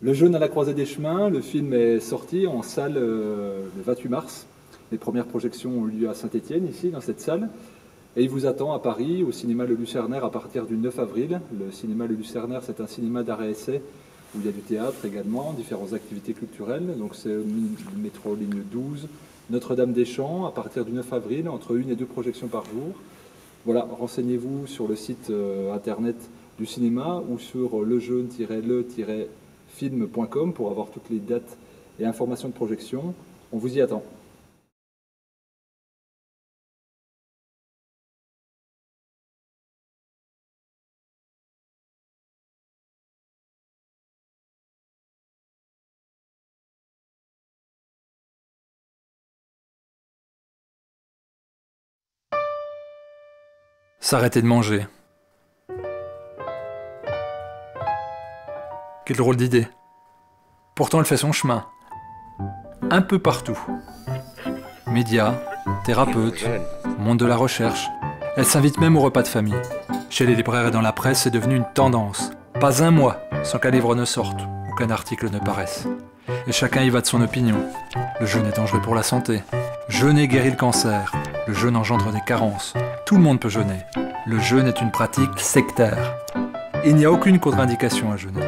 Le jeûne à la croisée des chemins, le film est sorti en salle le 28 mars. Les premières projections ont eu lieu à Saint-Étienne, ici, dans cette salle. Et il vous attend à Paris, au cinéma Le Lucernaire, à partir du 9 avril. Le cinéma Le Lucernaire, c'est un cinéma d'arrêt-essai où il y a du théâtre également, différentes activités culturelles. Donc c'est le métro ligne 12, Notre-Dame-des-Champs, à partir du 9 avril, entre 1 et 2 projections par jour. Voilà, renseignez-vous sur le site internet du cinéma ou sur lejeune-le-film.com pour avoir toutes les dates et informations de projection. On vous y attend. S'arrêter de manger. Quelle drôle d'idée. Pourtant elle fait son chemin. Un peu partout. Médias, thérapeutes, monde de la recherche. Elle s'invite même au repas de famille. Chez les libraires et dans la presse, c'est devenu une tendance. Pas un mois sans qu'un livre ne sorte ou qu'un article ne paraisse. Et chacun y va de son opinion. Le jeûne est dangereux pour la santé. Jeûner guérit le cancer. Le jeûne engendre des carences. Tout le monde peut jeûner. Le jeûne est une pratique sectaire. Il n'y a aucune contre-indication à jeûner.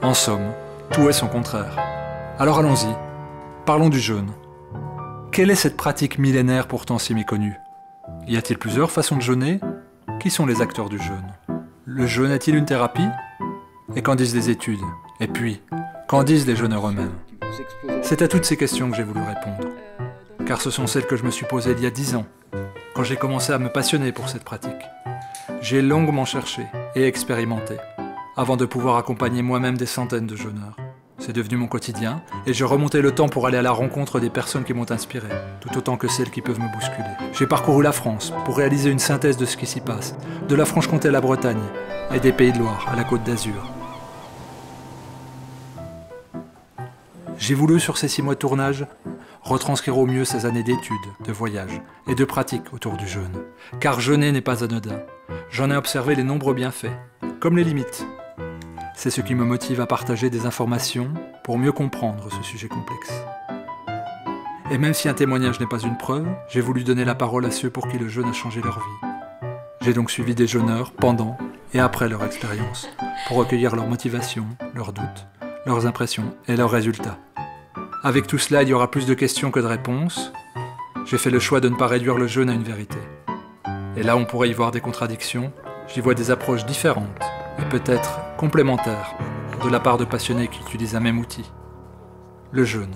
En somme, tout est son contraire. Alors allons-y, parlons du jeûne. Quelle est cette pratique millénaire pourtant si méconnue? Y a-t-il plusieurs façons de jeûner? Qui sont les acteurs du jeûne? Le jeûne est-il une thérapie? Et qu'en disent les études? Et puis, qu'en disent les jeûneurs eux-mêmes? C'est à toutes ces questions que j'ai voulu répondre. Car ce sont celles que je me suis posées il y a 10 ans, quand j'ai commencé à me passionner pour cette pratique. J'ai longuement cherché et expérimenté, avant de pouvoir accompagner moi-même des centaines de jeûneurs. C'est devenu mon quotidien, et j'ai remonté le temps pour aller à la rencontre des personnes qui m'ont inspiré, tout autant que celles qui peuvent me bousculer. J'ai parcouru la France pour réaliser une synthèse de ce qui s'y passe, de la Franche-Comté à la Bretagne, et des Pays de Loire à la Côte d'Azur. J'ai voulu, sur ces 6 mois de tournage, retranscrire au mieux ces années d'études, de voyages et de pratiques autour du jeûne. Car jeûner n'est pas anodin. J'en ai observé les nombreux bienfaits, comme les limites. C'est ce qui me motive à partager des informations pour mieux comprendre ce sujet complexe. Et même si un témoignage n'est pas une preuve, j'ai voulu donner la parole à ceux pour qui le jeûne a changé leur vie. J'ai donc suivi des jeûneurs pendant et après leur expérience, pour recueillir leurs motivations, leurs doutes, leurs impressions et leurs résultats. Avec tout cela, il y aura plus de questions que de réponses. J'ai fait le choix de ne pas réduire le jeûne à une vérité. Et là, on pourrait y voir des contradictions. J'y vois des approches différentes et peut-être complémentaires de la part de passionnés qui utilisent un même outil, le jeûne.